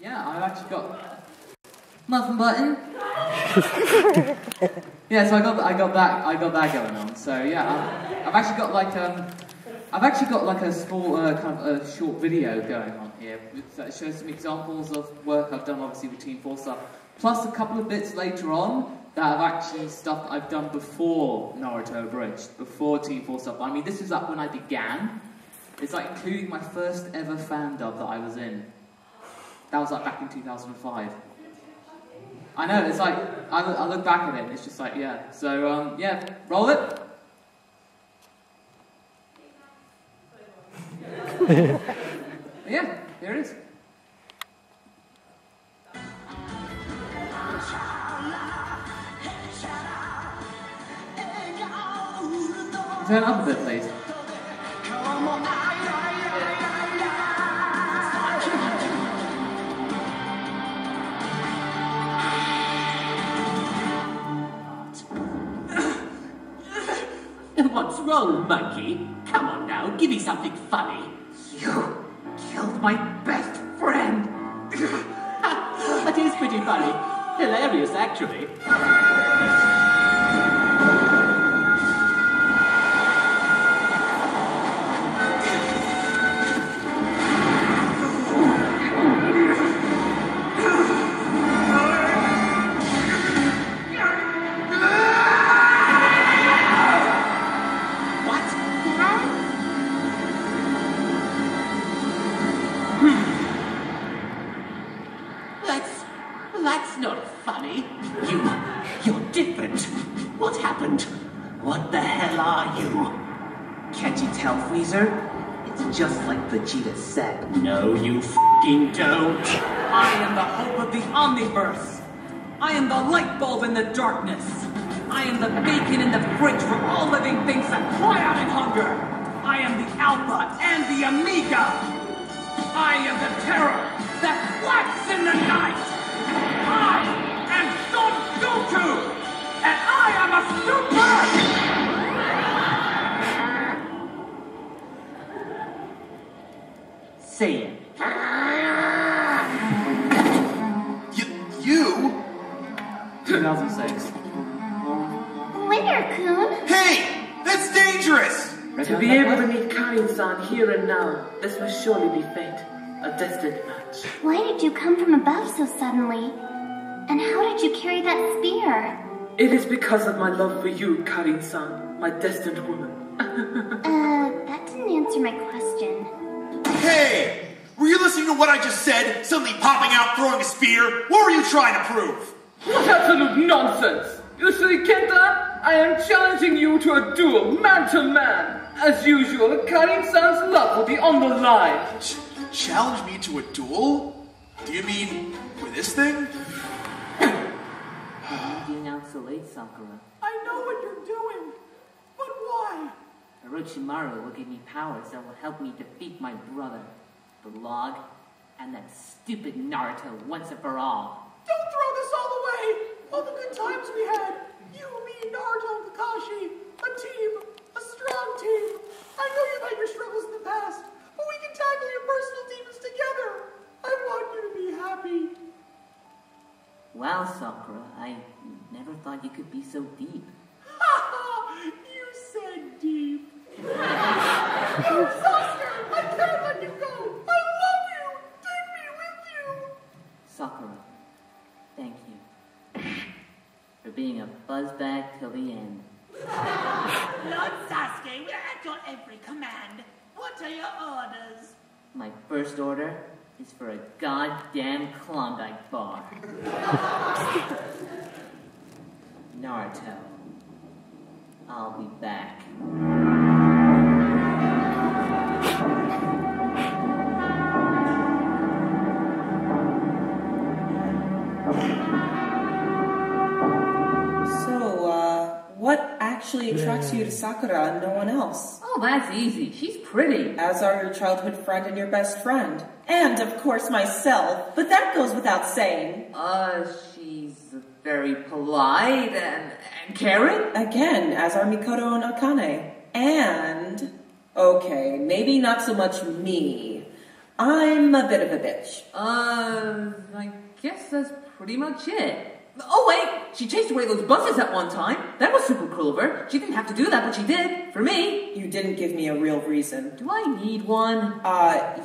Yeah, I've actually got muffin button. Yeah, so I got that going on. So yeah, I've actually got like a small kind of a short video going on here that shows some examples of work I've done, obviously with Team 4 stuff, plus a couple of bits later on that have actually stuff that I've done before Naruto Abridged, before Team 4 stuff. I mean, this is like when I began. It's like including my first ever fan dub that I was in. That was like back in 2005. I know, it's like, I look back at it and it's just like, yeah. So, yeah, roll it. Yeah, here it is. Turn it up a bit, please. What's wrong, monkey? Come on now, give me something funny. You killed my best friend! That is pretty funny. Hilarious, actually. That's not funny. You're different. What happened? What the hell are you? Can't you tell, Freezer? It's just like Vegeta said. No, you f***ing don't. I am the hope of the Omniverse. I am the light bulb in the darkness. I am the bacon in the fridge for all living things that cry out in hunger. I am the Alpha and the Omega. I am the terror that flaps in the night. I am Son Goku, and I am a super Saiyan. You? 2006. Winter-kun? Hey! That's dangerous! To be able to meet Karin-san here and now, this must surely be fate. A destined match. Why did you come from above so suddenly? And how did you carry that spear? It is because of my love for you, Karin-san, my destined woman. That didn't answer my question. Hey! Were you listening to what I just said? Suddenly popping out, throwing a spear? What were you trying to prove? What absolute nonsense! You see, Kenta, I am challenging you to a duel, man to man. As usual, Karin-san's love will be on the line. Challenge me to a duel? Do you mean with this thing? You announced so late, Sakura. I know what you're doing, but why? Orochimaru will give me powers that will help me defeat my brother, the Log, and that stupid Naruto once and for all. Don't throw this all away! All the good times we had! You, me, Naruto, Kakashi, a team, a strong team. I know you've had your struggles in the past, but we can tackle your personal demons together. I want you to be happy. Wow, Sakura, I never thought you could be so deep. Ha ha! You said deep. Oh, Sasuke! I can't let you go! I love you! Take me with you! Sakura, thank you for being a buzzbag till the end. Lord Sasuke, we're at your every command. What are your orders? My first order is for a goddamn Klondike bar. Naruto, I'll be back. What actually attracts you to Sakura and no one else? Oh, that's easy. She's pretty. As are your childhood friend and your best friend. And, of course, myself. But that goes without saying. She's very polite and caring? Again, as are Mikoto and Akane. And, okay, maybe not so much me, I'm a bit of a bitch. I guess that's pretty much it. Oh wait, she chased away those buses at one time. That was super cool of her. She didn't have to do that, but she did. For me. You didn't give me a real reason. Do I need one?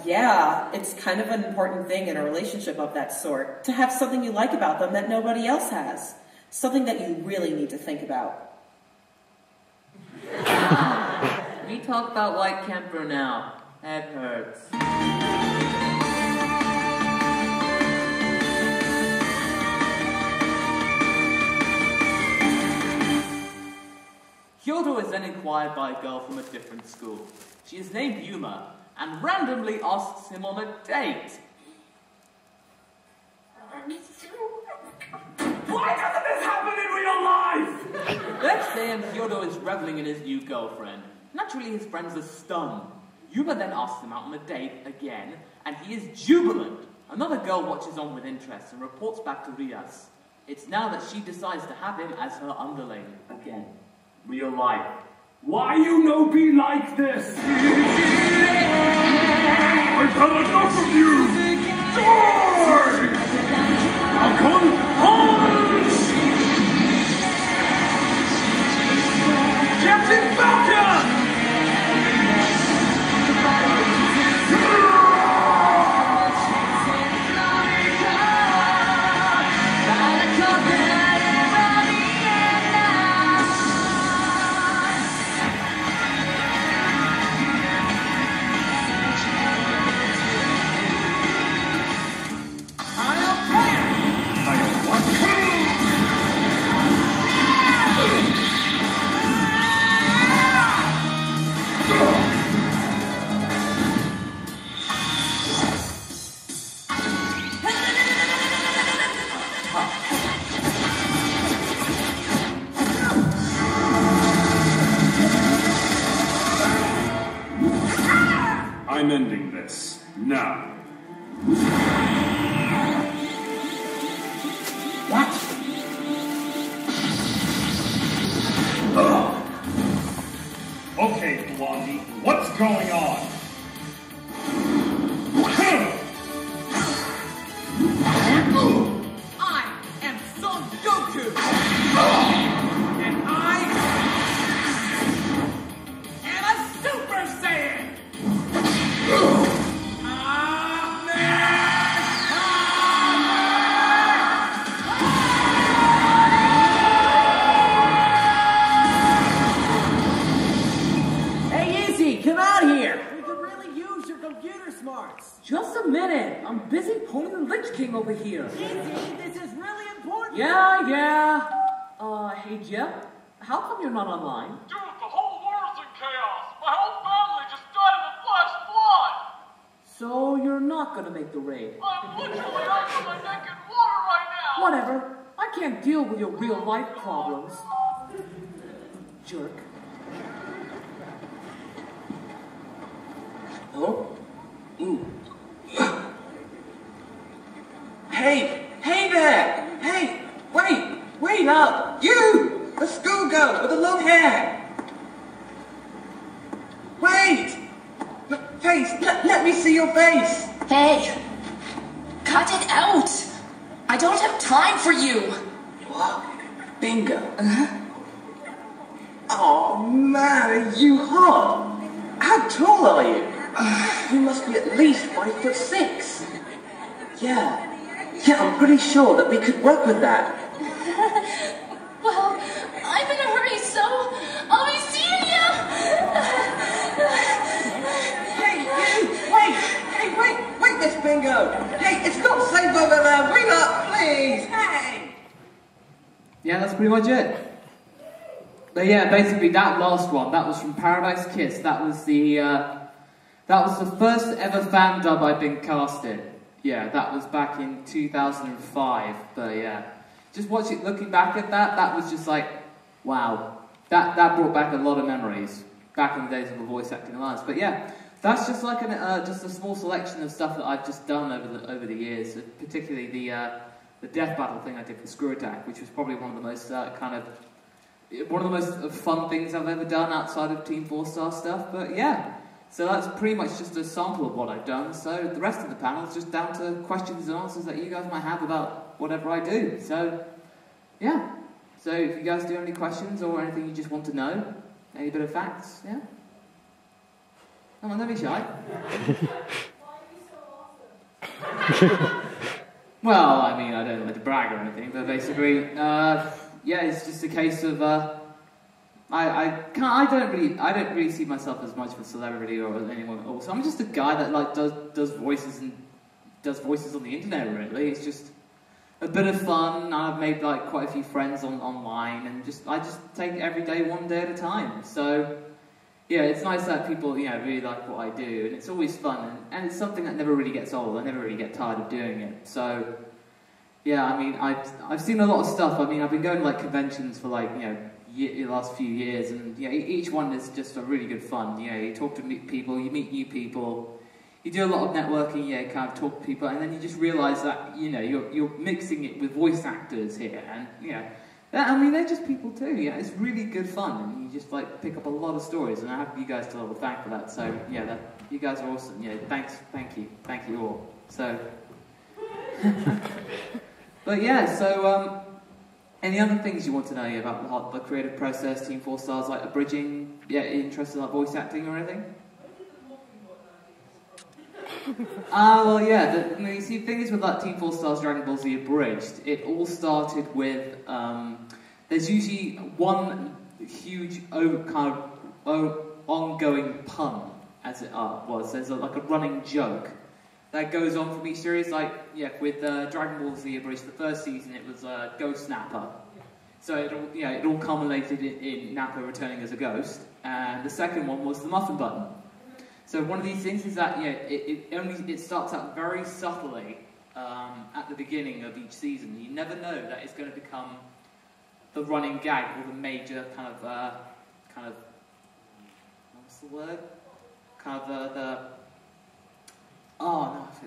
Yeah. It's kind of an important thing in a relationship of that sort. To have something you like about them that nobody else has. Something that you really need to think about. We talk about White Kemper now. Head hurts. Kyoto is then inquired by a girl from a different school. She is named Yuma, and randomly asks him on a date. Why doesn't this happen in real life? The next day, Kyoto is reveling in his new girlfriend. Naturally, his friends are stunned. Yuma then asks him out on a date again, and he is jubilant. Another girl watches on with interest and reports back to Rias. It's now that she decides to have him as her underling again. Real life. Why you no be like this? I've had enough of you! Die! Falcon, punch! Captain Falcon! I'm ending this, now. What? Okay, Blondie, what's going on? I am Son Goku! And I am a Super Saiyan! Hey, Izzy, come out here! We could really use your computer smarts. Just a minute. I'm busy pulling the Lich King over here. Izzy, this is really important. Yeah. Hey, Jeff. How come you're not online? Dude, the whole world's in chaos. My whole family just died in a flash flood. So you're not gonna make the raid? I'm literally out to my neck in water right now. Whatever. I can't deal with your real-life problems. Jerk. Oh? Ooh. Hey there! Hey, wait up! You! The schoolgirl with the long hair! Wait! Face, let me see your face! Hey! Cut it out! I don't have time for you! What? Bingo. Oh man, are you hot? How tall are you? You must be at least 5'6". Yeah, I'm pretty sure that we could work with that. Well, I'm in a hurry, so I'll be seeing you! Wait, Miss Bingo! Hey, it's not safe over there! Wait up, please! Hey! Yeah, that's pretty much it. But yeah, basically that last one, that was from Paradise Kiss. That was the first ever fan dub I've been cast in. Yeah, that was back in 2005. But yeah, just looking back at that, that was just like, wow. That brought back a lot of memories back in the days of the voice acting alliance. But yeah, that's just like just a small selection of stuff that I've just done over the years. Particularly the death battle thing I did for Screw Attack, which was probably one of the most one of the most fun things I've ever done outside of Team 4-Star stuff. But yeah, So that's pretty much just a sample of what I've done. So the rest of the panel is just down to questions and answers that you guys might have about whatever I do. So, yeah. So if you guys do have any questions or anything you just want to know, any bit of facts, yeah? Come on, don't be shy. Well, I mean, I don't like to brag or anything, but basically, yeah, it's just a case of, I don't really see myself as much of a celebrity or anyone else. I'm just a guy that like does voices on the internet. Really, it's just a bit of fun. I've made like quite a few friends online, and I just take it every day, one day at a time. So yeah, it's nice that people really like what I do, and it's always fun, and it's something that never really gets old. I never really get tired of doing it. So yeah, I mean, I've seen a lot of stuff. I mean, I've been going to like conventions for like the last few years, and each one is just a really good fun. You talk to people, you meet new people, you do a lot of networking, kind of talk to people, and then you just realise that you're mixing it with voice actors here, and I mean they're just people too. It's really good fun, and you just like pick up a lot of stories, and I have you guys to thank for that. So yeah, you guys are awesome. Thank you all. So, but yeah, so any other things you want to know about the creative process, Team 4 Stars, like abridging, interested in like voice acting or anything? Well, yeah, you see, the thing is with like Team 4 Stars Dragonball Z Abridged, it all started with, there's usually one huge ongoing pun, as it was. There's like a running joke that goes on from each series, like, with Dragonball Z Abridged, the first season, it was Ghost Napper. So it all culminated in Napper returning as a ghost, and the second one was the muffin button. So one of these things is that, it starts out very subtly at the beginning of each season. You never know that it's going to become the running gag or the major kind of what's the word? Kind of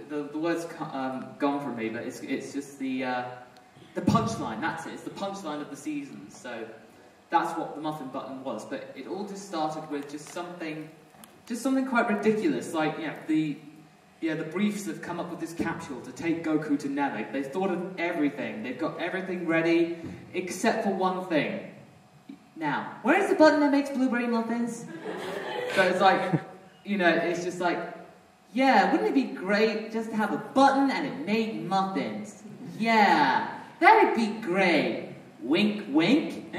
the word's gone from me, but it's just the punchline. That's it. It's the punchline of the season. So that's what the muffin button was. But it all just started with just something quite ridiculous. Like the briefs have come up with this capsule to take Goku to Namek. They've thought of everything. They've got everything ready except for one thing. Now, where's the button that makes blueberry muffins? So it's like, it's just like, yeah, wouldn't it be great just to have a button and it made muffins? Yeah, that'd be great. Wink, wink.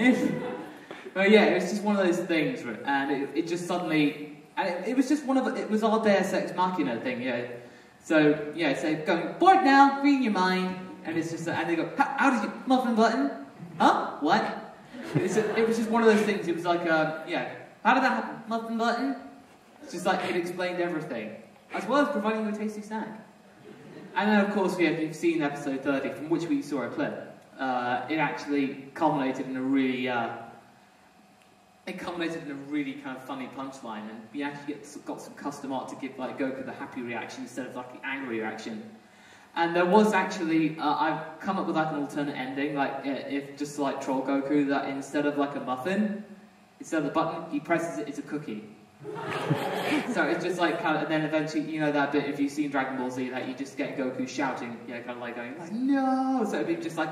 But yeah, it was just one of those things, and it just suddenly, and it was just it was our Deus Ex Machina thing, So, so going, bored now, reading your mind, and it's just, and they go, how did you, muffin button? Huh? What? It was just one of those things. It was like, how did that happen? Muffin button? It's just like, it explained everything, as well as providing you a tasty snack. And then, of course, if you've seen episode 30, from which we saw a clip, it actually culminated in a really, kind of funny punchline, and we actually got some custom art to give like Goku the happy reaction instead of like the angry reaction. And there was actually, I've come up with like an alternate ending, like if just to like troll Goku, that instead of like a muffin, instead of the button, he presses it, it's a cookie. So it's just like kind of, and then eventually, that bit, if you've seen Dragon Ball Z, that you just get Goku shouting, kind of like going, like, no! So it'd be just like,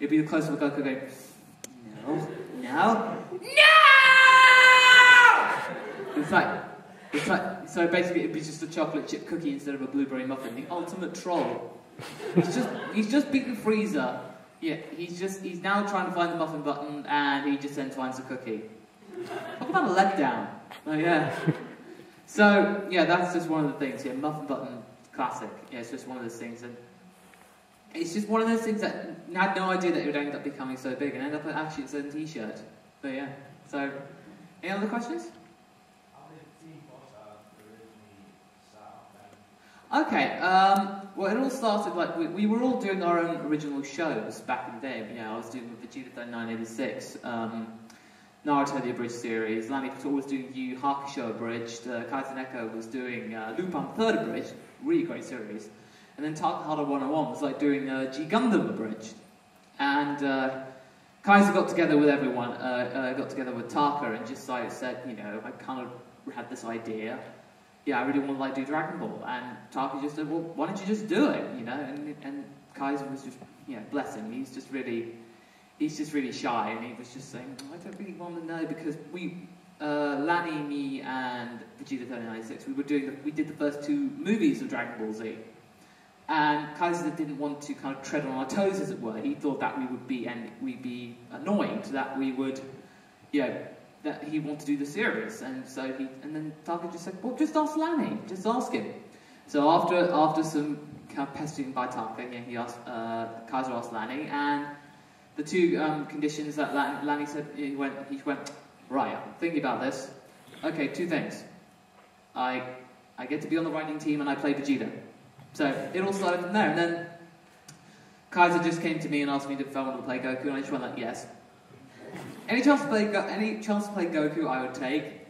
it'd be the close-up of Goku going, no, no, no! It's like, so basically it'd be just a chocolate chip cookie instead of a blueberry muffin. The ultimate troll. He's just beaten Frieza. Yeah, he's now trying to find the muffin button, and he just then finds the cookie. Talk about a letdown. Oh yeah. So yeah, that's just one of the things. Yeah, muffin button, classic. Yeah, it's just one of those things, and it's just one of those things that I had no idea that it would end up becoming so big, and end up actually its own T-shirt. But yeah. So, any other questions? Okay, well it all started like, we were all doing our own original shows back in the day. I was doing Vegeta 986, Naruto the Abridged series, Lani was doing Yu Hakusho Abridged, Kaizeneko was doing Lupin 3rd Abridged, really great series, and then Takahata 101 was like doing G Gundam Abridged. And Kaiser got together with everyone, got together with Taka and just like said, I kind of had this idea. yeah, I really want to like do Dragon Ball. And Taka just said, well, why don't you just do it, you know? And Kaiser was just, yeah, bless him. He's just really shy, and he was just saying, oh, I don't really want to know, because Lanny, me, and Vegeta 3096, we did the first 2 movies of Dragon Ball Z. And Kaiser didn't want to kind of tread on our toes, as it were. He thought that we'd be annoyed, that we would, you know, that he wanted to do the series. And so and then Taka just said, well, just ask Lanny, just ask him. So after some kind of pestering by Taka, yeah, Kaiser asked Lanny, and the 2 conditions that Lanny said, he went, right, I'm thinking about this. Okay, 2 things. I get to be on the writing team, and I play Vegeta. So it all started from there, and then Kaiser just came to me and asked me if I wanted to play Goku, and I just went like, yes. Any chance to play Goku, I would take.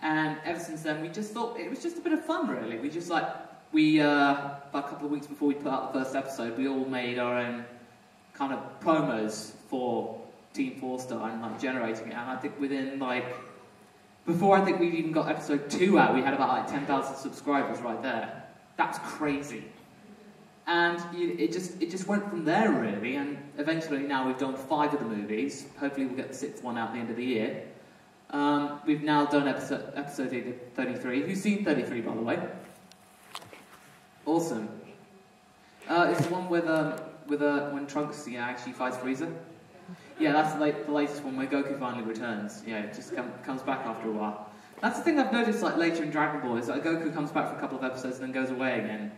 And ever since then, we just thought it was just a bit of fun, really. We just about a couple of weeks before we put out the first episode, we all made our own kind of promos for Team 4-Star and like generating it. And I think before I think we'd even got episode 2 out, we had about like 10,000 subscribers right there. That's crazy. And it just went from there, really, and eventually now we've done 5 of the movies. Hopefully we'll get the 6th one out at the end of the year. We've now done episode 33. Who's seen 33, by the way? Awesome. It's the one when Trunks actually fights Frieza. Yeah, that's the latest one where Goku finally returns. Yeah, it just comes back after a while. That's the thing I've noticed like later in Dragon Ball, is that Goku comes back for a couple of episodes and then goes away again.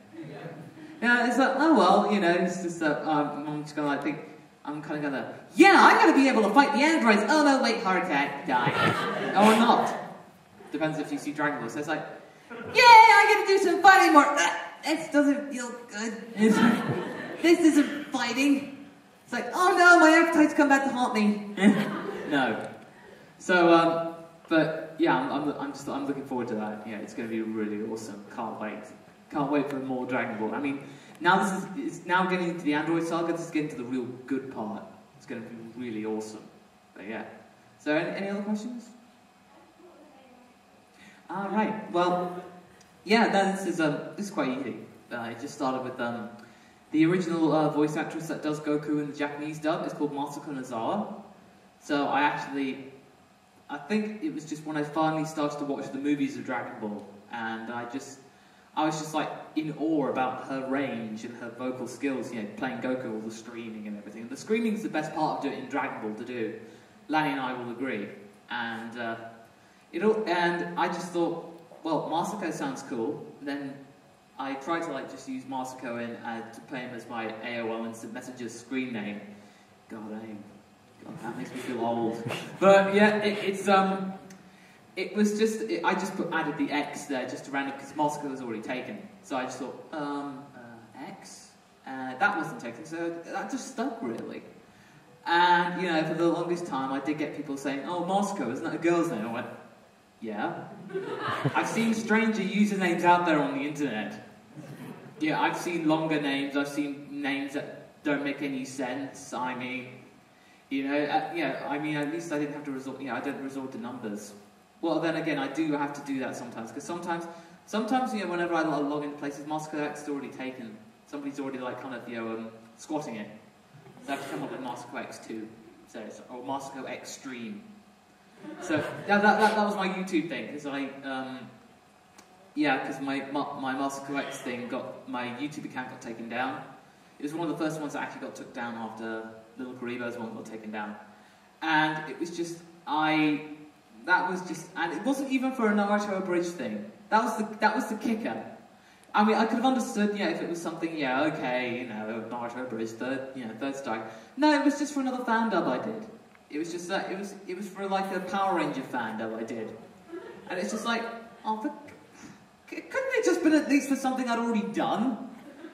Yeah, it's like, oh well, you know, it's just I'm just gonna like think, I'm kind of gonna, yeah, I'm gonna be able to fight the androids. Oh no, wait, heart attack, die. Or not. Depends if you see Dragon Ball. So it's like, yeah, I get to do some fighting more. This doesn't feel good. This isn't fighting. It's like, oh no, my appetite's come back to haunt me. No. So, but yeah, I'm looking forward to that. Yeah, it's going to be really awesome. Can't wait. Can't wait for more Dragon Ball. I mean, now it's now getting into the Android saga. This is getting to the real good part. It's going to be really awesome. But yeah. So any other questions? All right. Well, yeah. This is quite easy. It just started with the original voice actress that does Goku in the Japanese dub is called Masako. So I think it was just when I finally started to watch the movies of Dragon Ball, and I was just like in awe about her range and her vocal skills, you know, playing Goku, all the screaming and everything. And the screaming is the best part of doing it in Dragon Ball to do. Lanny and I will agree. And I just thought, well, Masako sounds cool. Then I tried to like just use Masako to play him as my AOL Instant Messages screen name. God, that makes me feel old. But yeah, it was just, I just added the X there just to random, because Masako was already taken. So I just thought, X? That wasn't taken, so that just stuck, really. And, you know, for the longest time, I did get people saying, oh, Masako, isn't that a girl's name? I went, yeah. I've seen stranger usernames out there on the internet. Yeah, I've seen longer names, I've seen names that don't make any sense. I mean, you know, at least I didn't have to resort, I don't resort to numbers. Well, then again, I do have to do that sometimes, because sometimes, you know, whenever I log into places, MasakoX is already taken. Somebody's already, like, kind of, squatting it. So I have to come up with MasakoX 2, or MasakoX Stream. So, that was my YouTube thing, because because my MasakoX thing my YouTube account got taken down. It was one of the first ones that actually got took down after Little Karibo's one got taken down. And it was just, and it wasn't even for a Naruto Abridged thing. That was the kicker. I mean, I could have understood, if it was something, okay, Naruto Abridged, third strike. No, it was just for another fan dub I did. It was just that, it was for like a Power Ranger fan dub I did. And it's just like, couldn't it just been at least for something I'd already done?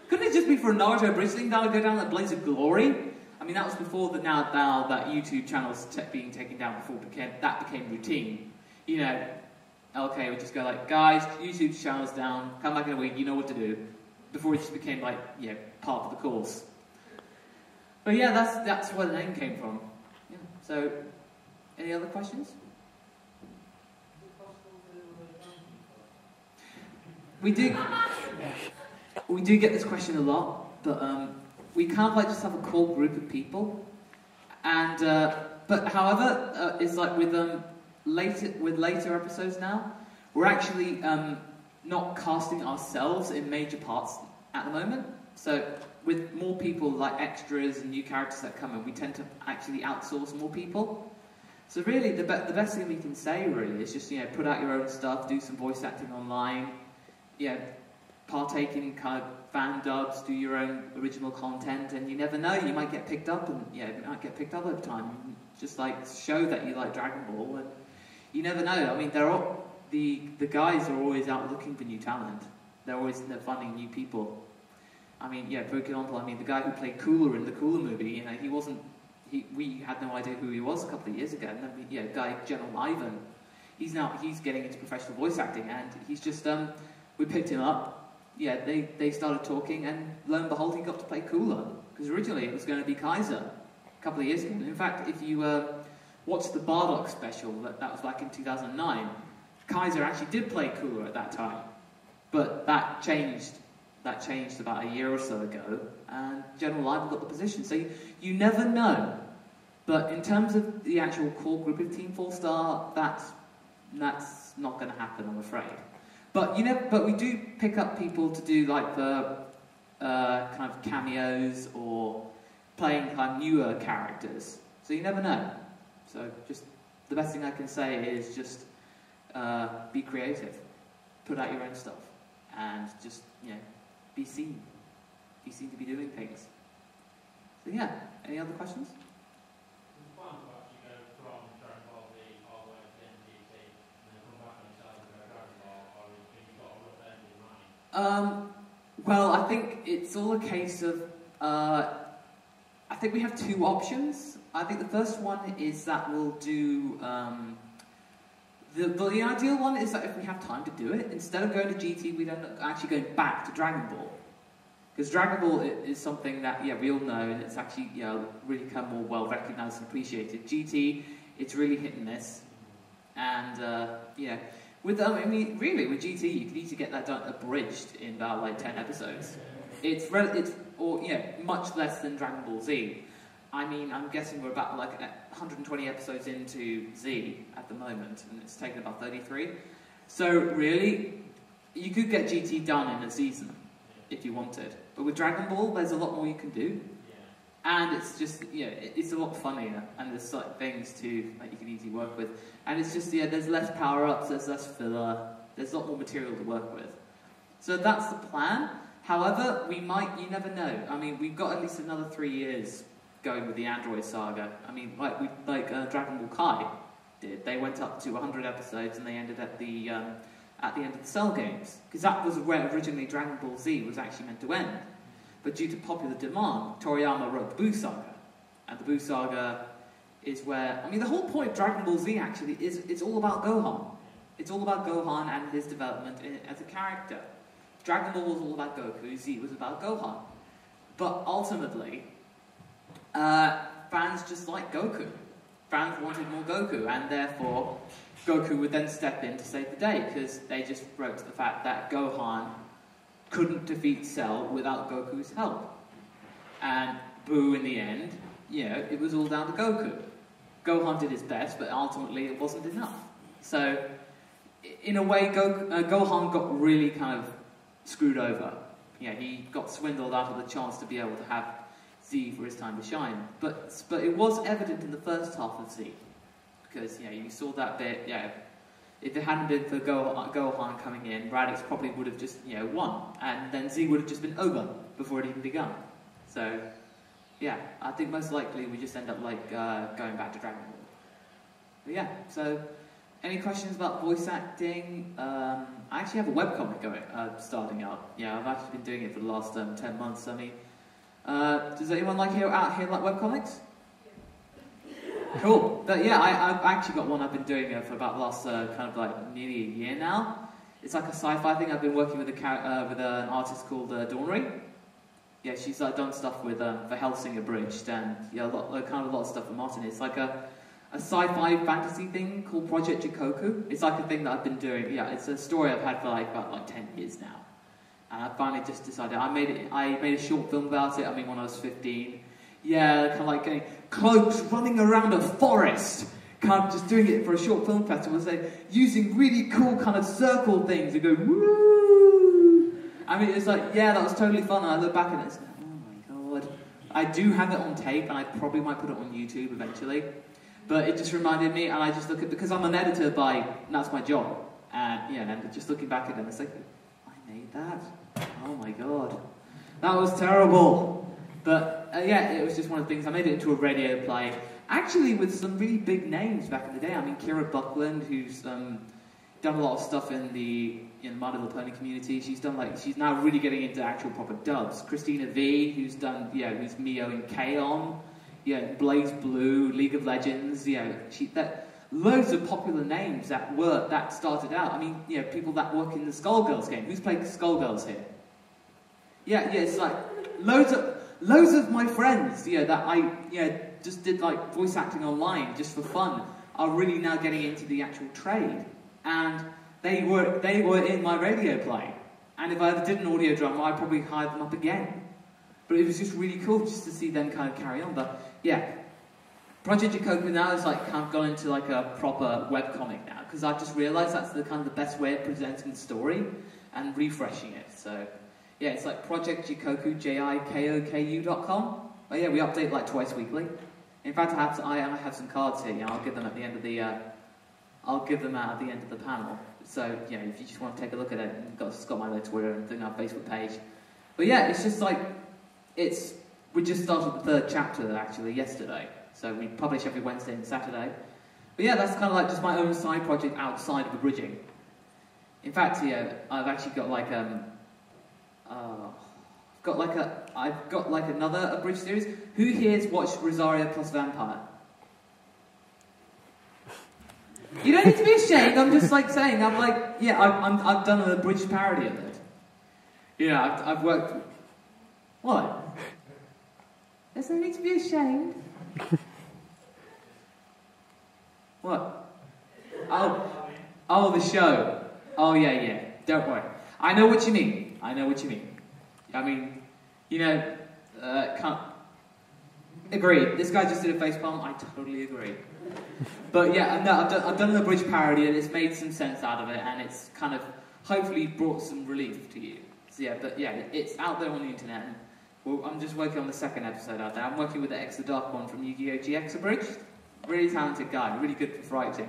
Couldn't it just be for a Naruto Abridged thing that I'd go down that blaze of glory? I mean, that was before now that YouTube channels being taken down before that became routine. Okay, we just go like, guys, YouTube channel's down, come back in a week, you know what to do. Before it just became like, part of the course. But yeah, that's where the name came from. Yeah. So, any other questions? we do get this question a lot, but we kind of like just have a core group of people, and but however, it's like with later episodes now, we're actually not casting ourselves in major parts at the moment. So with more people like extras and new characters that come in, we tend to actually outsource more people. So really, the best thing we can say really is just put out your own stuff, do some voice acting online, partake in kind of fan dubs, do your own original content, and you never know, you might get picked up, and you might get picked up over time. Just like show that you like Dragon Ball, and you never know. I mean, the guys are always out looking for new talent. They're finding new people. I mean, for example, the guy who played Cooler in the Cooler movie, we had no idea who he was a couple of years ago. And then, guy General Ivan, he's getting into professional voice acting, and he's just we picked him up. They started talking, and lo and behold, he got to play Cooler, because originally it was going to be Kaiser a couple of years ago. In fact, if you watch the Bardock special, that was back in 2009, Kaiser actually did play Cooler at that time, but that changed about a year or so ago, and General Ivan got the position. So you never know. But in terms of the actual core group of Team 4-Star, that's not going to happen, I'm afraid. But we do pick up people to do like the kind of cameos or playing kind of newer characters. So you never know. So just the best thing I can say is just be creative, put out your own stuff, and just be seen to be doing things. So yeah, any other questions? It's fun to actually go from Dragonball Z all the way to GT and then come back on yourself and go Dragonball, or have you got a rough end in mind? Well, I think it's all a case of I think we have two options. I think the first one is that we'll do the ideal one is that if we have time to do it, instead of going to GT, we don't actually go back to Dragon Ball. Because Dragon Ball is something that, we all know, and it's actually, really become more well recognised and appreciated. GT, it's really hit and miss. And, with GT, you could easily get that done abridged in about, like, 10 episodes. It's much less than Dragon Ball Z. I mean, I'm guessing we're about, like, 120 episodes into Z at the moment, and it's taken about 33. So, really, you could get GT done in a season, if you wanted. But with Dragon Ball, there's a lot more you can do. And it's just, it's a lot funnier, and there's like things too that you can easily work with. And it's just, there's less power-ups, there's less filler, there's a lot more material to work with. So that's the plan. However, you never know. I mean, we've got at least another 3 years going with the Android saga. I mean, like Dragon Ball Kai did. They went up to 100 episodes, and they ended at the end of the Cell games, because that was where originally Dragon Ball Z was actually meant to end. But due to popular demand, Toriyama wrote the Buu Saga, and the Buu Saga is where, I mean, the whole point of Dragon Ball Z actually is it's all about Gohan. It's all about Gohan and his development as a character. Dragon Ball was all about Goku, Z was about Gohan. But ultimately, fans just like Goku. Fans wanted more Goku, and therefore Goku would then step in to save the day, because they just wrote to the fact that Gohan couldn't defeat Cell without Goku's help. And Buu, in the end, it was all down to Goku. Gohan did his best, but ultimately it wasn't enough. So, in a way, Gohan got really kind of screwed over. He got swindled out of the chance to be able to have Z for his time to shine. But it was evident in the first half of Z. Because, you saw that bit, if it hadn't been for Gohan coming in, Raditz probably would have just, won. And then Z would have just been over before it even begun. So, I think most likely we just end up, like, going back to Dragon Ball. But so, any questions about voice acting? I actually have a webcomic starting up. I've actually been doing it for the last 10 months. I mean, does anyone out here like webcomics? Cool. But I've actually got one I've been doing for about the last nearly a year now. It's like a sci-fi thing. I've been working with an artist called Dawnry. She's done stuff with for Hellsing Abridged, and a lot of stuff with Martin. It's like a a sci-fi fantasy thing called Project Jikoku. It's like a thing that I've been doing. Yeah, it's a story I've had for like about 10 years now. And I finally just decided, I made a short film about it, when I was 15. Yeah, kind of like getting cloaks running around a forest. Kind of just doing it for a short film festival. So using really cool kind of circle things and go, woo! It's like, yeah, that was totally fun. And I look back at it and it's like, oh my god. I do have it on tape and I probably might put it on YouTube eventually. But it just reminded me, and I just look at, because I'm an editor that's my job. And just looking back at it, it's like, I made that? Oh my god. That was terrible. But it was just one of the things. I made it into a radio play. Actually, with some really big names back in the day. Kira Buckland, who's done a lot of stuff in the My Little Pony community. She's now really getting into actual proper dubs. Christina V, who's who's Mio in K-On! Blaze Blue, League of Legends, loads of popular names that started out. People that work in the Skullgirls game. Who's played Skullgirls here? It's like loads of my friends, that I just did like voice acting online just for fun, are really now getting into the actual trade, and they were in my radio play. And if I ever did an audio drama, I'd probably hire them up again. But it was just really cool just to see them kind of carry on. But yeah, Project Jikoku now is like kind of gone into like a proper webcomic now, because I've just realised that's the kind of the best way of presenting the story and refreshing it. So yeah, it's like Project Jikoku, JIKOKU.com. But yeah, we update like twice weekly. In fact, I have some cards here. I'll give them at the end of the at the end of the panel. So if you just want to take a look at it, it's got my Twitter and thing, our Facebook page. But yeah, it's just like we just started the third chapter actually yesterday. So we publish every Wednesday and Saturday. But yeah, that's kind of like just my own side project outside of abridging. In fact, I've actually got like I've got like another abridged series. Who here's watched Rosario plus Vampire? You don't need to be ashamed. I'm just like saying. I've done an abridged parody of it. I've worked. What? There's no need to be ashamed. What? Oh, the show. Oh yeah. Don't worry. I know what you mean. Can't agree. This guy just did a facepalm. I totally agree. But yeah, no, I've done an abridged parody, and it's made some sense out of it, and it's kind of hopefully brought some relief to you. So yeah, but yeah, it's out there on the internet. And I'm just working on the second episode out there. I'm working with the X the Dark One from Yu-Gi-Oh! GX Abridged. Really talented guy, really good for writing.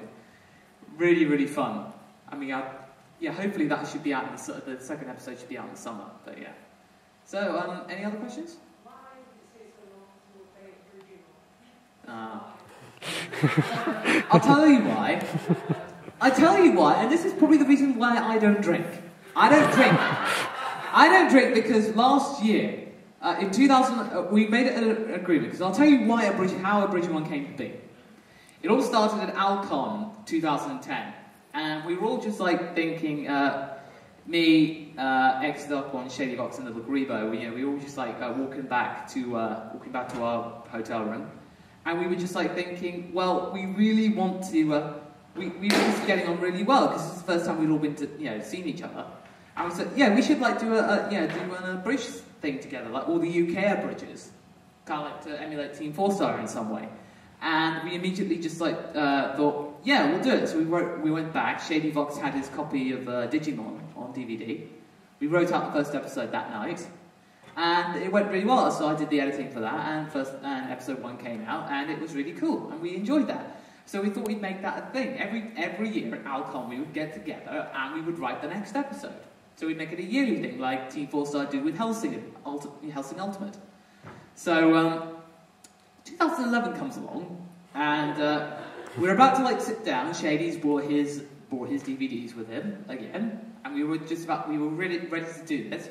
Really, really fun. Hopefully that should be out the second episode should be out in the summer. But yeah. So, any other questions? I'll tell you why. And this is probably the reason why I don't drink. I don't drink because last year, in 2000, we made an agreement, because I'll tell you how Abridged 1 came to be. It all started at Alcon 2010, and we were all just like thinking, me, X-Dark1, Shady-Vox, and Little Grebo, we were all just like walking back to our hotel room, and we were just like thinking, well, we really want to, we were just getting on really well, because it's the first time we'd all been to, seen each other, and we said, yeah, we should like do an abridged thing together, like all the UK abridges, kind of like to emulate Team 4-Star in some way. And we immediately just like thought, yeah, we'll do it. So we went back. Shady-Vox had his copy of Digimon on DVD. We wrote out the first episode that night, and it went really well. So I did the editing for that, and episode 1 came out, and it was really cool, and we enjoyed that. So we thought we'd make that a thing. Every year at Alcon, we would get together and we would write the next episode. So we'd make it a yearly thing, like Team 4-Star did with Helsing Ultimate. So 2011 comes along, and we're about to like sit down. Shady's brought his DVDs with him again, and we were really ready to do this,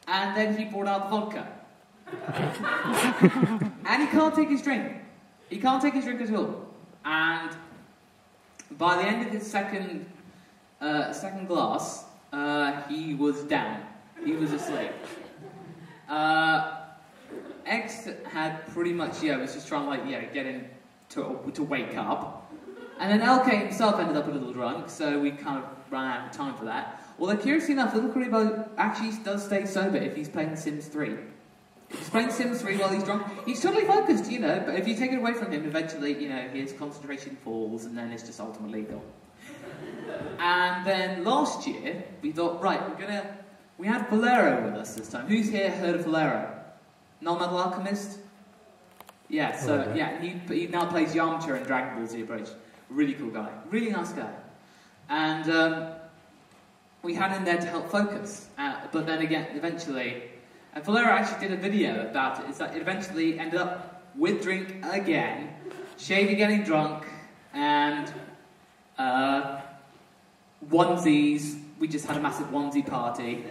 and then he brought out the vodka, and he can't take his drink. He can't take his drink at all, and by the end of his second glass, he was down. He was asleep. X had pretty much, was just trying to get him to wake up. And then LK himself ended up a little drunk, so we kind of ran out of time for that. Although, curiously enough, Little Karibo actually does stay sober if he's playing Sims 3. If he's playing Sims 3 while he's drunk, he's totally focused, you know, but if you take it away from him, eventually, you know, his concentration falls, and then it's just ultimately gone. And then last year, we thought, right, we had Valero with us this time. Who's here heard of Valero? Non-Metal Alchemist? Yeah, so, yeah, he now plays Yamcha in Dragonball Z Abridged. Really cool guy. Really nice guy. And we had him there to help focus. But then again, eventually... And Valero actually did a video about it. It eventually ended up with drink again, Shady getting drunk, and onesies. We just had a massive onesie party.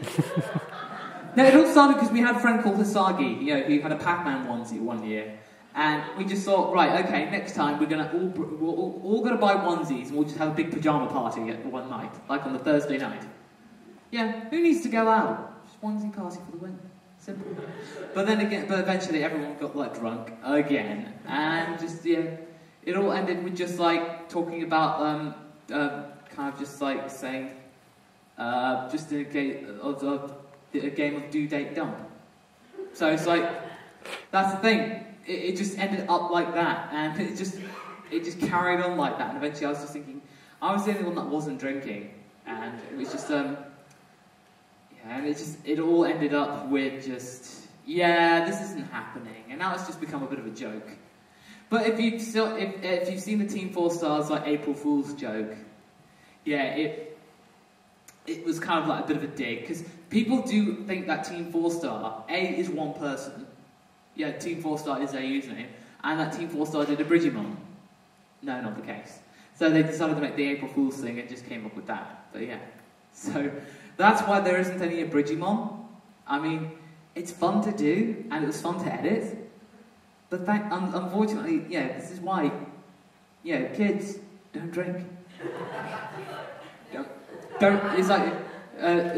No, it all started because we had a friend called Hisagi, you know, who had a Pac-Man onesie one year. And we just thought, right, okay, next time we're all gonna buy onesies and we'll just have a big pajama party at one night, like on the Thursday night. Yeah, who needs to go out? Just onesie party for the win. Simple. But eventually everyone got like drunk again, and just it all ended with just like talking about kind of just like saying just a game of do date dump. So it's like that's the thing. It just ended up like that, and it just carried on like that. And eventually, I was just thinking, I was the only one that wasn't drinking, and it was just and it all ended up with just this isn't happening, and now it's just become a bit of a joke. But if you've seen the Team 4 Stars like April Fool's joke, it was kind of like a bit of a dig, because people do think that Team 4 Star is one person. Yeah, Team 4 Star is their username, and that Team 4 Star did a Brigimon. No, not the case. So they decided to make the April Fool's thing and just came up with that. But yeah, so that's why there isn't any Brigimon. I mean, it's fun to do, and it was fun to edit. But unfortunately, this is why, kids, don't drink. Don't. It's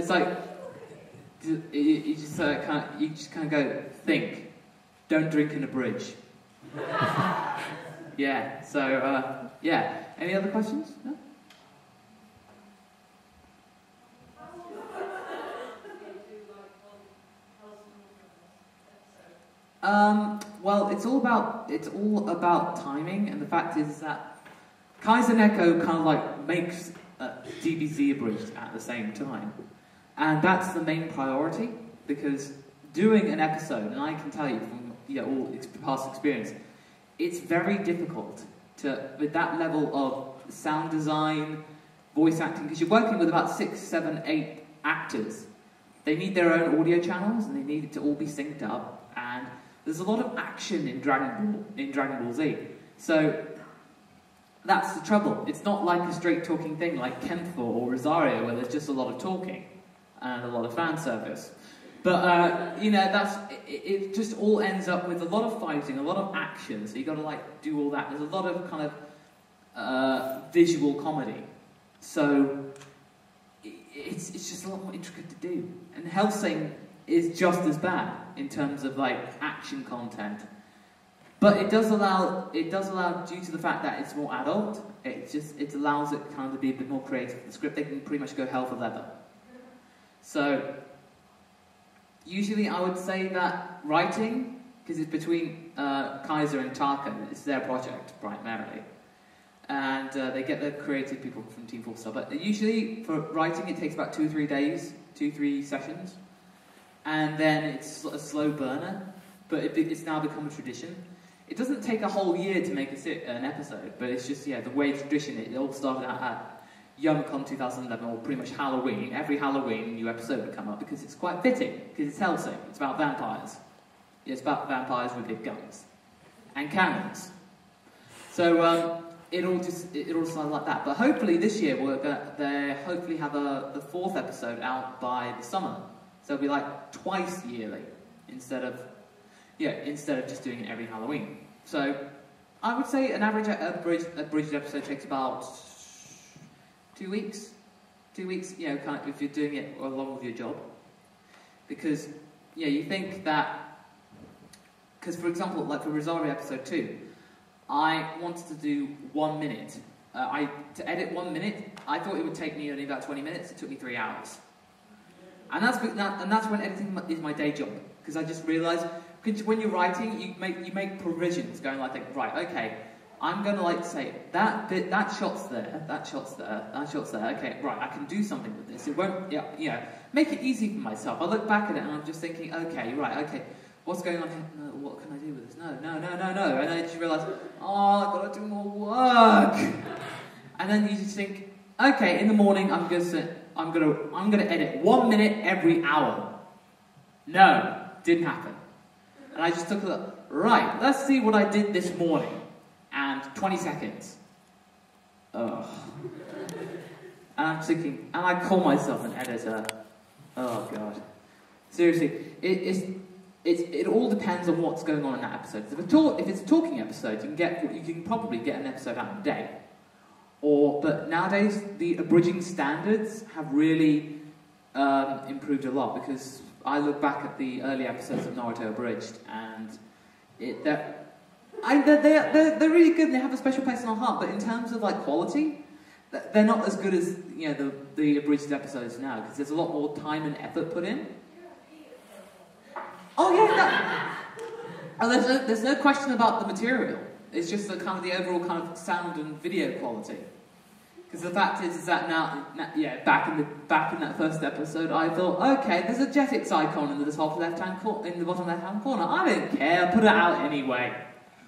like you just kind of go think. Don't drink in a bridge. Any other questions? No? Well, it's all about timing, and the fact is that Kaiser Neko kind of like makes DBZ Abridged at the same time, and that's the main priority, because doing an episode, and I can tell you from all past experience, it's very difficult with that level of sound design, voice acting, because you're working with about 6, 7, 8 actors. They need their own audio channels, and they need it to all be synced up, and there's a lot of action in Dragon Ball Z. So that's the trouble. It's not like a straight talking thing like Kenthor or Rosario, where there's just a lot of talking and a lot of fan service. But it just all ends up with a lot of fighting, a lot of action. So you got to like do all that. There's a lot of kind of visual comedy. So it's just a lot more intricate to do. And Hellsing is just as bad in terms of like action content. But it does allow, due to the fact that it's more adult, it allows it kind of to be a bit more creative. The script, they can pretty much go hell for leather. So usually I would say that writing, because it's between Kaiser and Taka, it's their project primarily. And they get the creative people from Team 4 Star. But usually for writing it takes about 2-3 days, 2-3 sessions. And then it's a slow burner, but it's now become a tradition. It doesn't take a whole year to make an episode, but it's just, the way it's tradition, it all started out at YomaCon 2011, or pretty much Halloween. Every Halloween, a new episode would come up, because it's quite fitting, because it's Hellsing. It's about vampires. It's about vampires with big guns. And cannons. So, it all started like that. But hopefully this year, they hopefully have the 4th episode out by the summer. So it'll be like twice yearly, instead of just doing it every Halloween. So I would say an average abridged episode takes about 2 weeks. 2 weeks, kind of if you're doing it along with your job. Because, you think that, because for example, like for Rosario episode 2, I wanted to do 1 minute. To edit 1 minute, I thought it would take me only about 20 minutes. It took me 3 hours. And that's when editing is my day job, because I just realised, when you're writing, you make provisions, going like, right, okay, I'm going to like say that bit, that shot's there, that shot's there, that shot's there. Okay, right, I can do something with this. It won't, make it easy for myself. I look back at it and I'm just thinking, okay, right, okay, what's going on here? No, what can I do with this? No. And then you just realise, I've got to do more work. And then you just think, okay, in the morning I'm gonna edit 1 minute every hour. No, didn't happen. And I just took a look. Right, let's see what I did this morning. And 20 seconds. Ugh. And I'm thinking, and I call myself an editor. Oh god. Seriously, it all depends on what's going on in that episode. If it's a talking episode, you can probably get an episode out in a day. But nowadays, the abridging standards have really improved a lot, because I look back at the early episodes of Naruto Abridged, and they're really good, and they have a special place in our heart. But in terms of like quality, they're not as good as the abridged episodes now, because there's a lot more time and effort put in. Oh yeah, there's no question about the material. It's just the kind of the overall kind of sound and video quality. Because the fact is that now, back in that first episode, I thought, okay, there's a Jetix icon in the top left-hand corner, in the bottom left-hand corner. I don't care, put it out anyway.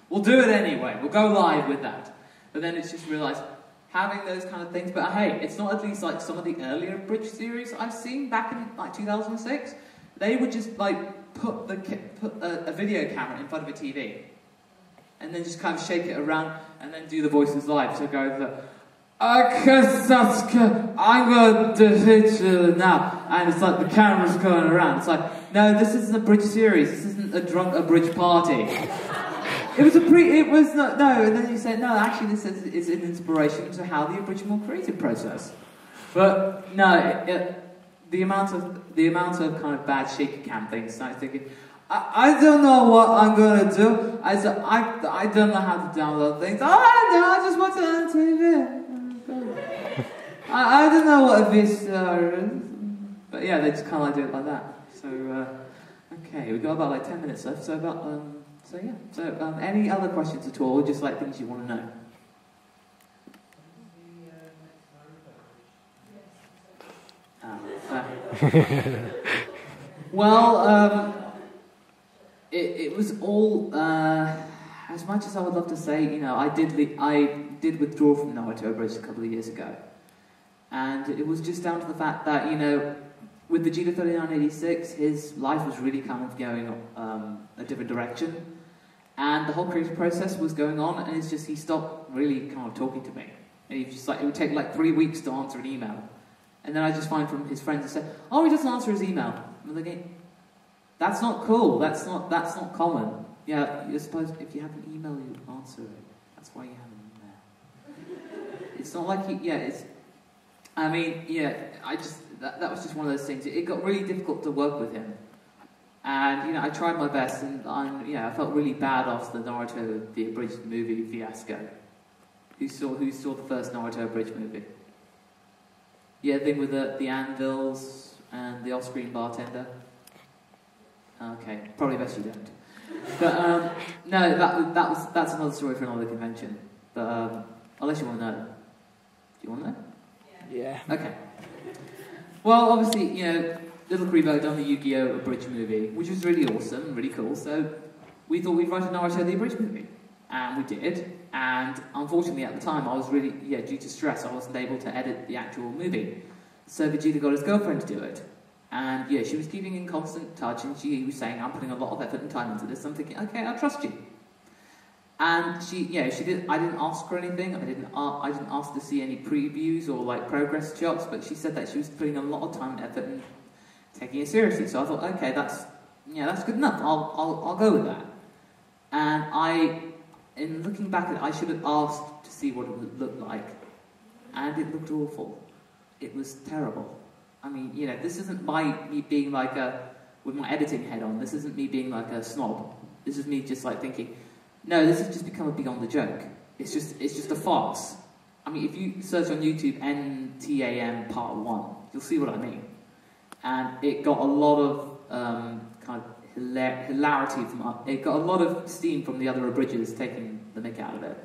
We'll do it anyway. We'll go live with that. But then it's just realised, having those kind of things. But hey, it's not at least like some of the earlier Abridged series I've seen back in like 2006. They would just like put a video camera in front of a TV, and then just kind of shake it around, and then do the voices live. So go okay, Sasuke, I'm going to hit you now. And it's like the camera's going around. It's like, no, this isn't a Abridged series. This isn't a drunk Abridged party. And then you say, no, actually this is an inspiration to how the original creative process. But no, the amount of kind of bad shaky-cam things, I was thinking, I don't know what I'm going to do. I don't know how to download things. Oh, I just watch it on TV. I don't know what a VCR is. But yeah, they just kind of like do it like that. So, okay, we've got about like 10 minutes left. So any other questions at all, or just like things you want to know? It was all, as much as I would love to say, I did withdraw from Naruto Abridged a couple of years ago. And it was just down to the fact that, with the Vegeta 3986, his life was really kind of going a different direction. And the whole creative process was going on, and it's just, he stopped really kind of talking to me. And he just like, it would take like 3 weeks to answer an email. And then I just find from his friends that say, oh, he doesn't answer his email. I'm thinking, that's not cool, that's not common. Yeah, you're supposed, if you have an email, you answer it. That's why you have an email. It's not like that was just one of those things. It got really difficult to work with him. And, I tried my best, and I felt really bad after the Naruto, the Abridged movie fiasco. Who saw the first Naruto Abridged movie? Yeah, the thing with the anvils and the off-screen bartender. Okay, probably best you don't. But no, that's another story for another convention. But unless you want to know, do you want to know? Yeah. Okay. Well, obviously, Little Crevo done the Yu-Gi-Oh! Abridged movie, which was really awesome, really cool. So we thought we'd write a Naruto the Abridged movie, and we did. And unfortunately, at the time, I was really due to stress, I wasn't able to edit the actual movie. So Vegeta got his girlfriend to do it. And she was keeping in constant touch, and she was saying, I'm putting a lot of effort and time into this. I'm thinking, okay, I trust you. And she did. I didn't ask her anything. I didn't ask to see any previews or like progress shots. But she said that she was putting a lot of time and effort and taking it seriously. So I thought, okay, that's good enough. I'll go with that. And in looking back at it, I should have asked to see what it would look like, and it looked awful. It was terrible. I mean, this isn't me being like with my editing head on. This isn't me being like a snob. This is me just like thinking, No, this has just become a beyond the joke. It's just a farce. I mean, if you search on YouTube NTAM Part 1, you'll see what I mean. And it got a lot of kind of hilarity from it got a lot of steam from the other abridgers taking the mick out of it.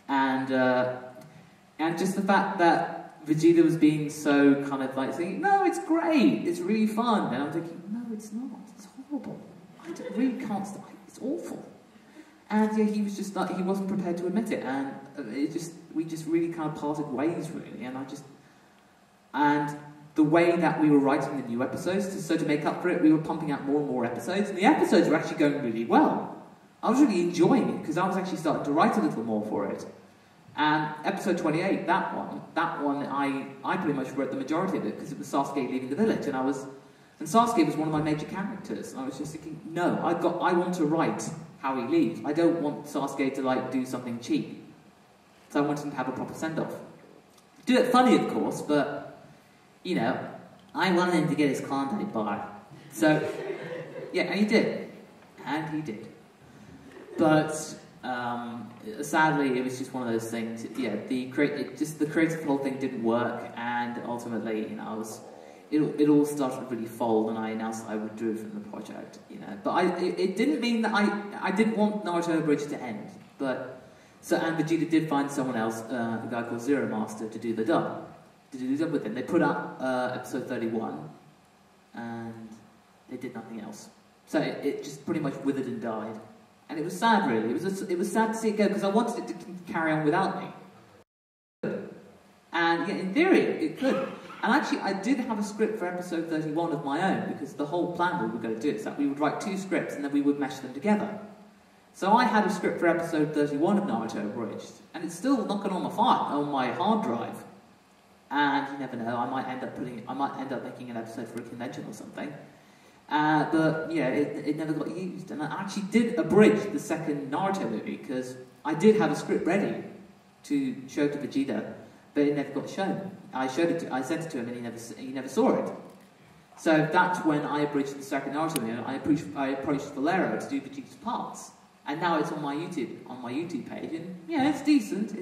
And just the fact that Vegeta was being so kind of like saying, no, it's great, it's really fun. And I'm thinking, no, it's not, it's horrible. I really can't stop, it's awful. And yeah, he was just like, he wasn't prepared to admit it, and we just really kind of parted ways, really. And the way that we were writing the new episodes, so to make up for it, we were pumping out more and more episodes, and the episodes were actually going really well. I was really enjoying it, because I was actually starting to write a little more for it. And episode 28, that one, I pretty much wrote the majority of it, because it was Sasuke leaving the village, and Sasuke was one of my major characters, and I was just thinking, no, I want to write how he leaves. I don't want Sasuke to, like, do something cheap. So I wanted him to have a proper send-off. Do it funny, of course, but, you know, I wanted him to get his Klondike bar. So, yeah, and he did. But, sadly, it was just one of those things. Yeah, the creative whole thing didn't work, and ultimately, you know, it all started to really fold, and I announced that I withdrew from the project, you know. But it didn't mean that I didn't want Naruto Abridged to end. And Vegeta did find someone else, a guy called Zero Master, to do the dub with him. They put up episode 31, and they did nothing else. So it just pretty much withered and died, and it was sad, really. It was sad to see it go, because I wanted it to carry on without me. And yeah, in theory, it could. And actually, I did have a script for episode 31 of my own, because the whole plan we were going to do is that we would write 2 scripts and then we would mesh them together. So I had a script for episode 31 of Naruto Abridged, and it's still knocking on my hard drive. And you never know, I might end up making an episode for a convention or something. But yeah, it never got used. And I actually did abridge the second Naruto movie, because I did have a script ready to show to Vegeta, but it never got shown. I sent it to him, and he never saw it. So that's when I abridged the second Naruto movie. I approached Valero to do Vegeta's parts, and now it's on my YouTube page. And yeah, it's decent.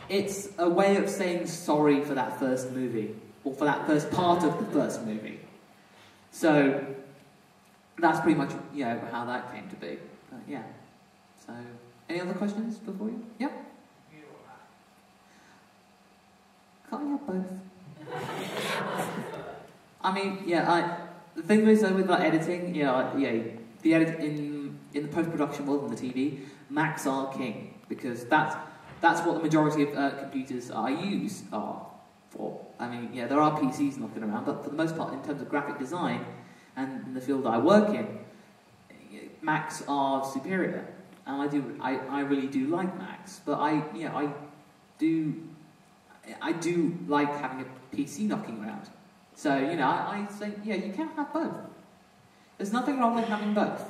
It's a way of saying sorry for that first movie, or for that first part of the first movie. So that's pretty much, you know, how that came to be. Yeah. So any other questions before you? Yeah. Can't you have both? I mean, yeah, the thing is though with like editing, the edit in the post-production world and the TV, Macs are king, because that's what the majority of computers I use are for. I mean, yeah, there are PCs knocking around, but for the most part, in terms of graphic design and in the field that I work in, Macs are superior, and I really do like Macs, but I do like having a PC knocking around. So, you know, I think, yeah, you can have both. There's nothing wrong with having both.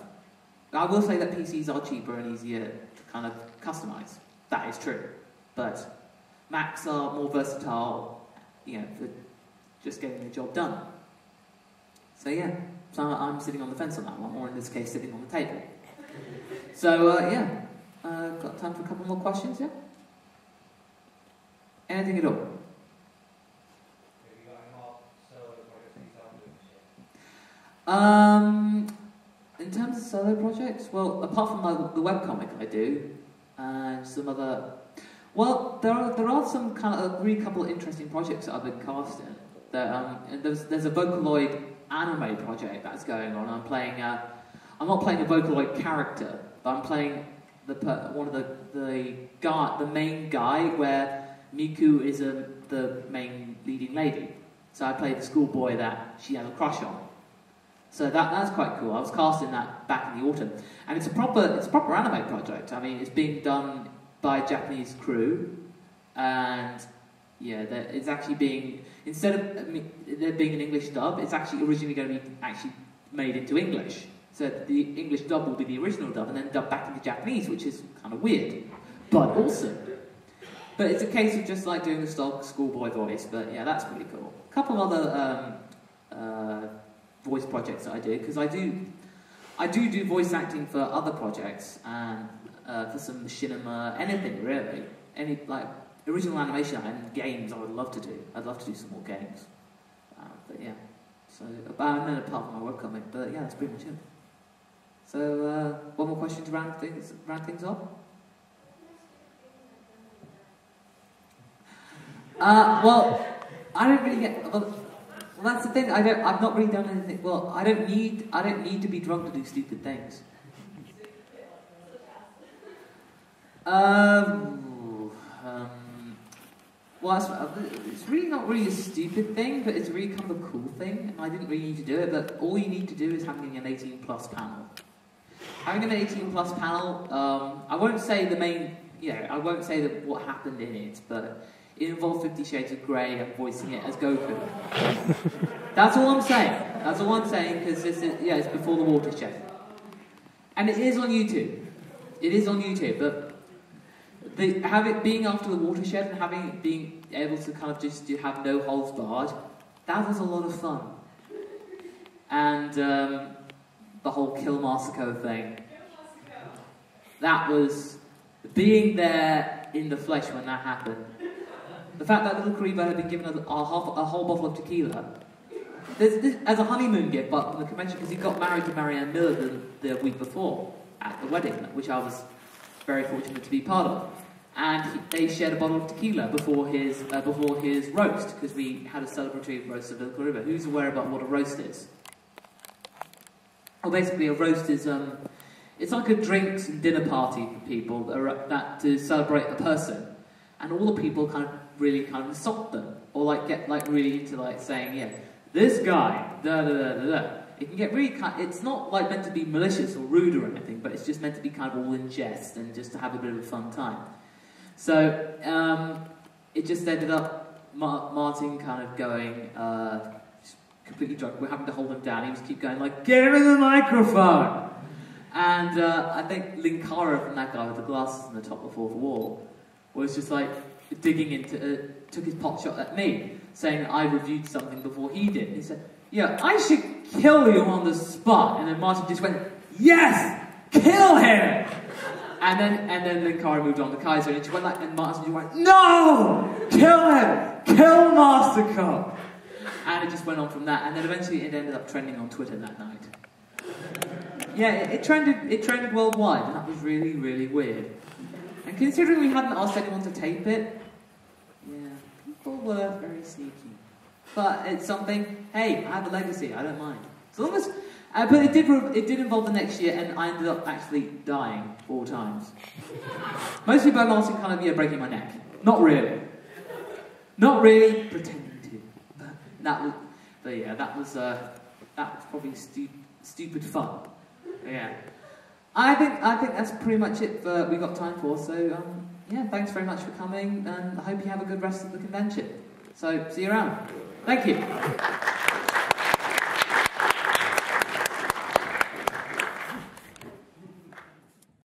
I will say that PCs are cheaper and easier to kind of customize. That is true. But Macs are more versatile, you know, for just getting the job done. So, yeah. So I'm sitting on the fence on that one, or in this case, sitting on the table. So, yeah. Got time for a couple more questions, yeah? Anything at all? In terms of solo projects, well, apart from the webcomic I do, and some other, well, there are some kind of really couple of interesting projects that I've been cast in. And there's a Vocaloid anime project that's going on. I'm not playing a Vocaloid character, but I'm playing the main guy where Miku is the main leading lady. So I play the schoolboy that she has a crush on. So that's quite cool. I was cast in that back in the autumn, and it's a proper anime project. I mean, it's being done by a Japanese crew, and yeah, it's actually being, instead of there being an English dub, it's actually originally going to be actually made into English. So the English dub will be the original dub, and then dubbed back into Japanese, which is kind of weird, but awesome. But it's a case of just like doing the schoolboy voice. But yeah, that's pretty cool. A couple other voice projects that I do, because I I do voice acting for other projects and for some machinima, anything really, any like original animation and games. I would love to do. I'd love to do some more games. But yeah, so and then apart from my webcomic, but yeah, that's pretty much it. So one more question to round things off. Well, I don't really get. Well, that's the thing. I've not really done anything. Well, I don't need to be drunk to do stupid things. Well, it's really not really a stupid thing, but it's really kind of a cool thing. And I didn't really need to do it, but all you need to do is having an 18+ panel. Having an 18+ panel, I won't say the main. I won't say that what happened in it, but it involved 50 Shades of Grey and voicing it as Goku. That's all I'm saying. That's all I'm saying, because it's before the watershed. And it is on YouTube. It is on YouTube, but being after the watershed and being able to kind of just have no holds barred, that was a lot of fun. And the whole Kill Masako thing. That was being there in the flesh when that happened. The fact that little Karibo had been given a whole bottle of tequila as a honeymoon gift, but from the convention, because he got married to Marianne Miller the week before at the wedding, which I was very fortunate to be part of. And they shared a bottle of tequila before his roast, because we had a celebratory roast of little Karibo. Who's aware about what a roast is? Well, basically, a roast is it's like a drinks and dinner party for people that to celebrate a person, and all the people kind of really kind of insult them, or get really into saying, yeah, this guy, da da da da da. It can get really it's not meant to be malicious or rude or anything, but it's just meant to be kind of all in jest and just to have a bit of a fun time. So it just ended up Martin kind of going completely drunk. We're having to hold him down. He was keep going get him in the microphone. And I think Linkara from that guy with the glasses on the top of the fourth wall was just digging into, took his pot shot at me, saying I reviewed something before he did. And he said, yeah, I should kill you on the spot. And then Martin just went, yes, kill him! And then Linkara moved on to Kaiser, and she went and Martin just went, no! Kill him! Kill Masako! And it just went on from that, and then eventually it ended up trending on Twitter that night. Yeah, it trended worldwide, and that was really, really weird. And considering we hadn't asked anyone to tape it, yeah, people were very sneaky. But it's something, hey, I have a legacy, I don't mind. So long as, but it did involve the next year, and I ended up actually dying 4 times. Mostly by Martin kind of, breaking my neck. Not really. Not really, pretending to. That was probably stupid fun. Yeah. I think that's pretty much it for we got time for. So yeah, thanks very much for coming, and I hope you have a good rest of the convention. So see you around. Thank you.